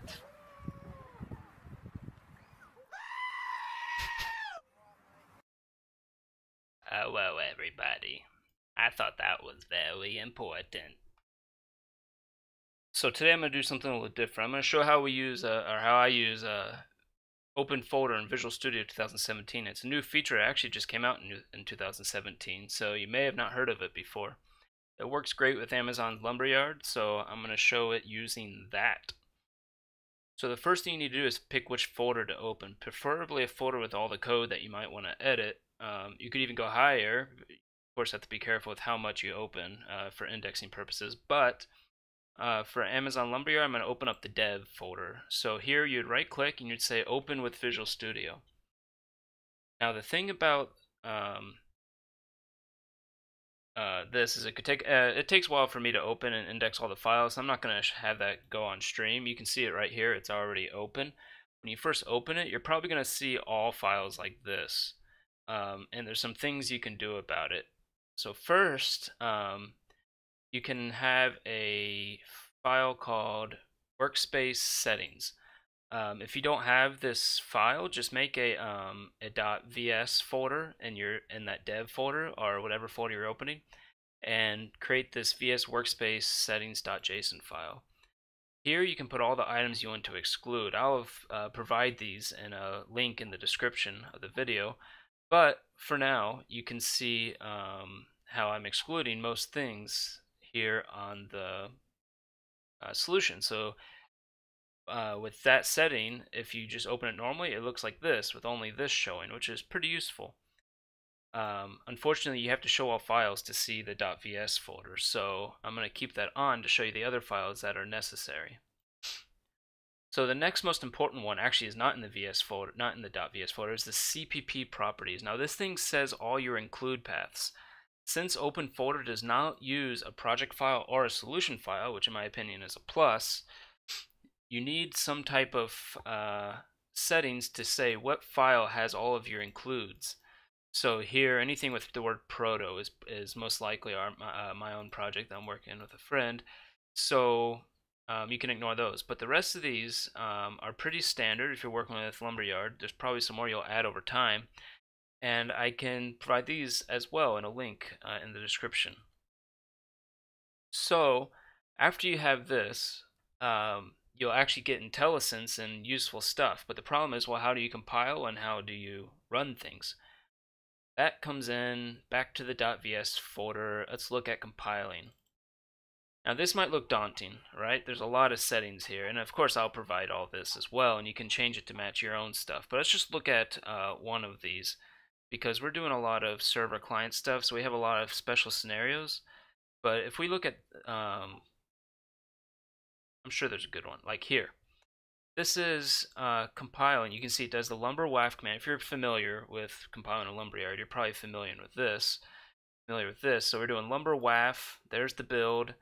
What? Hello, everybody. I thought that was very important. So today I'm going to do something a little different. I'm going to show how we use, or how I use, Open Folder in Visual Studio 2017. It's a new feature. It actually just came out in 2017, so you may have not heard of it before. It works great with Amazon's Lumberyard, so I'm going to show it using that. So the first thing you need to do is pick which folder to open, preferably a folder with all the code that you might want to edit. You could even go higher. Of course, have to be careful with how much you open for indexing purposes, but for Amazon Lumberyard, I'm going to open up the dev folder. So here you'd right click and you'd say open with Visual Studio. Now the thing about this is it takes a while for me to open and index all the files. I'm not going to have that go on stream. You can see it right here. It's already open. When you first open it, you're probably going to see all files like this. And there's some things you can do about it. So first, you can have a file called workspace settings. If you don't have this file, just make a .vs folder in that dev folder or whatever folder you're opening, and create this vs workspace settings.json file. Here you can put all the items you want to exclude. I'll provide these in a link in the description of the video, but for now you can see how I'm excluding most things here on the solution. So with that setting, if you just open it normally, it looks like this with only this showing, which is pretty useful. Unfortunately, you have to show all files to see the .vs folder, so I'm going to keep that on to show you the other files that are necessary. So the next most important one actually is not in the .vs folder, not in the .vs folder, is the CPP properties. Now this thing says all your include paths. Since Open Folder does not use a project file or a solution file, which in my opinion is a plus, you need some type of settings to say what file has all of your includes. So here, anything with the word proto is most likely my own project that I'm working with a friend. So you can ignore those. But the rest of these are pretty standard if you're working with Lumberyard. There's probably some more you'll add over time. And I can provide these as well in a link in the description. So after you have this, you'll actually get IntelliSense and useful stuff. But the problem is, well, how do you compile and how do you run things? That comes in back to the .vs folder. Let's look at compiling. Now this might look daunting, right? There's a lot of settings here, and of course I'll provide all this as well, and you can change it to match your own stuff. But let's just look at one of these, because we're doing a lot of server client stuff, so we have a lot of special scenarios. But if we look at, I'm sure there's a good one, like here. This is compiling. You can see it does the lumber WAF command. If you're familiar with compiling a Lumberyard, you're probably familiar with this. So we're doing lumber WAF. There's the build.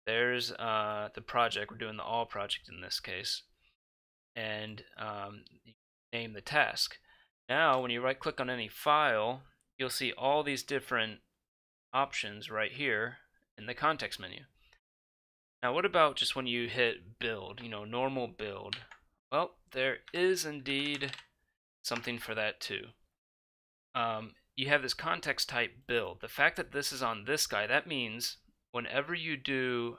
There's the project. We're doing the all project in this case. And you name the task. Now, when you right click on any file, you'll see all these different options right here in the context menu. Now, what about just when you hit build, normal build? Well, there is indeed something for that too. You have this context type build. The fact that this is on this guy, that means whenever you do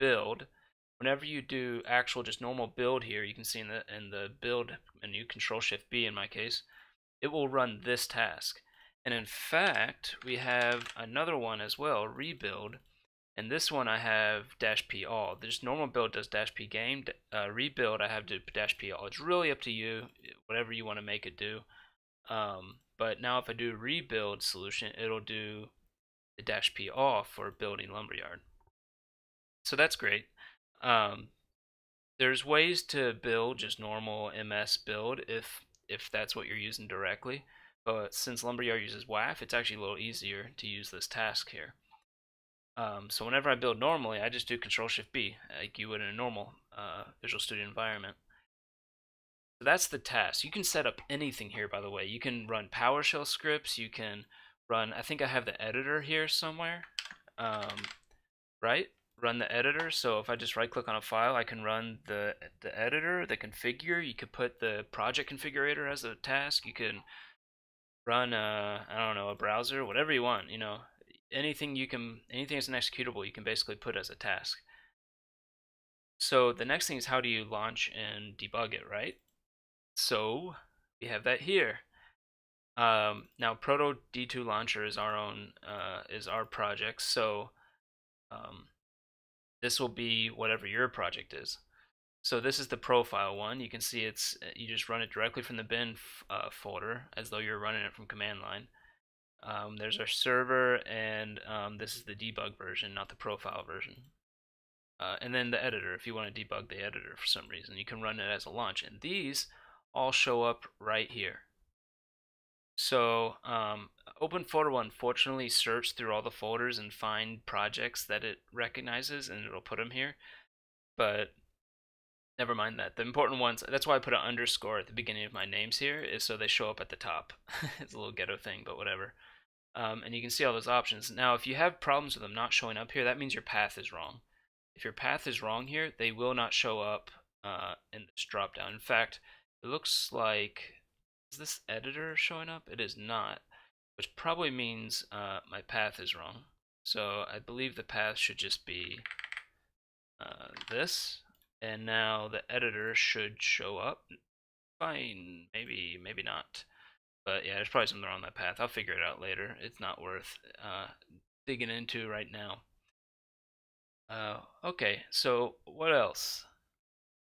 build, whenever you do actual just normal build here, you can see in the build menu, Control-Shift-B in my case, it will run this task. And in fact, we have another one as well, rebuild. And this one I have -p all. This normal build does -p game. Rebuild I have to -p all. It's really up to you, whatever you want to make it do. But now if I do rebuild solution, it'll do the -p all for building Lumberyard. So that's great. There's ways to build just normal MS build if that's what you're using directly. But since Lumberyard uses WAF, it's actually a little easier to use this task here. So whenever I build normally, I just do Control-Shift-B, like you would in a normal Visual Studio environment. So that's the task. You can set up anything here, by the way. You can run PowerShell scripts. You can run, I think I have the editor here somewhere. Right? run the editor. So if I just right click on a file, I can run the editor, the configure. You could put the project configurator as a task. You can run I don't know, a browser, whatever you want, you know. Anything as an executable you can basically put as a task. So the next thing is, how do you launch and debug it, right? So we have that here. Now Proto D2 Launcher is our own is our project, so this will be whatever your project is. So this is the profile one. You can see it's you just run it directly from the bin folder as though you're running it from command line. There's our server, and this is the debug version, not the profile version. And then the editor, if you want to debug the editor for some reason, you can run it as a launch. And these all show up right here. So Open Folder will unfortunately search through all the folders and find projects that it recognizes, and it'll put them here. But never mind that. The important ones, that's why I put an underscore at the beginning of my names here, is so they show up at the top. It's a little ghetto thing, but whatever. And you can see all those options. Now, if you have problems with them not showing up here, that means your path is wrong. If your path is wrong here, they will not show up in this drop down. In fact, it looks like, is this editor showing up? It is not, which probably means my path is wrong. So I believe the path should just be this, and now the editor should show up. Fine, maybe not. But yeah, there's probably something wrong with that path. I'll figure it out later. It's not worth digging into right now. Okay, so what else?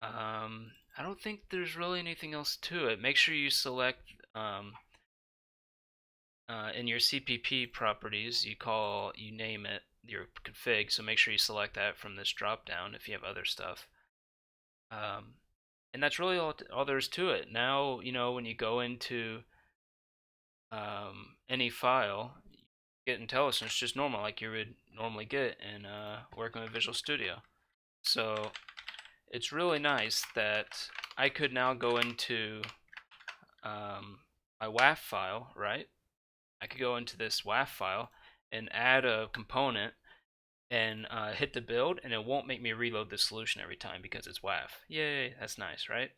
I don't think there's really anything else to it. Make sure you select in your CPP properties, you name it your config. So make sure you select that from this drop down if you have other stuff. And that's really all there is to it. Now, you know, when you go into any file, you get IntelliSense just normal, like you would normally get in working with Visual Studio. So it's really nice that I could now go into my WAF file, right? I could go into this WAF file and add a component and hit the build, and it won't make me reload the solution every time because it's WAF. Yay, that's nice, right?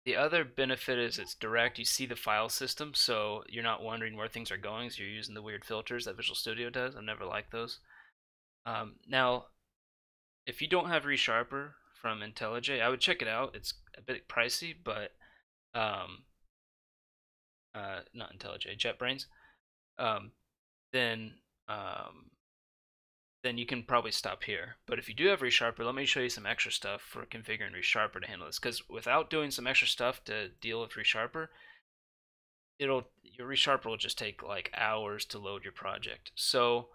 The other benefit is it's direct. You see the file system, so you're not wondering where things are going, so you're using the weird filters that Visual Studio does. I've never liked those. Now, if you don't have ReSharper from IntelliJ, I would check it out. It's a bit pricey, but not IntelliJ, JetBrains. Then you can probably stop here. But if you do have ReSharper, let me show you some extra stuff for configuring ReSharper to handle this. Because without doing some extra stuff to deal with ReSharper, your ReSharper will just take like hours to load your project. So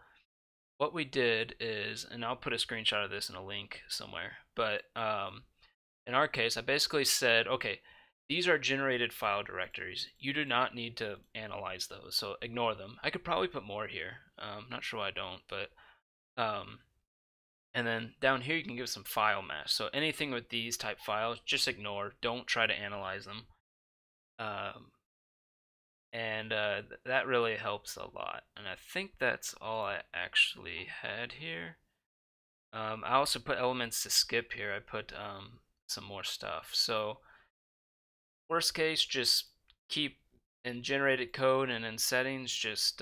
what we did is, and I'll put a screenshot of this in a link somewhere, but in our case, I basically said, okay, these are generated file directories. You do not need to analyze those, so ignore them. I could probably put more here. I'm not sure why I don't, but and then down here you can give some file mask. So anything with these type files, just ignore. Don't try to analyze them. That really helps a lot. And I think that's all I actually had here. I also put elements to skip here. I put some more stuff. So worst case, just keep in generated code and in settings, just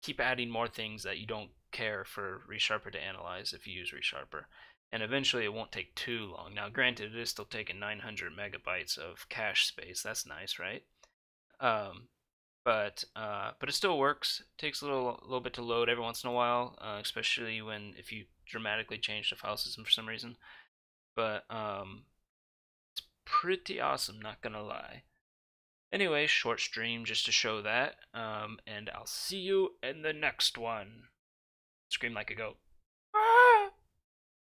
keep adding more things that you don't care for ReSharper to analyze if you use ReSharper. And eventually it won't take too long. Now granted, it is still taking 900 megabytes of cache space. That's nice, right? But it still works. It takes a little bit to load every once in a while, especially if you dramatically change the file system for some reason. But it's pretty awesome, not gonna lie. Anyway, short stream just to show that, and I'll see you in the next one. Scream like a goat.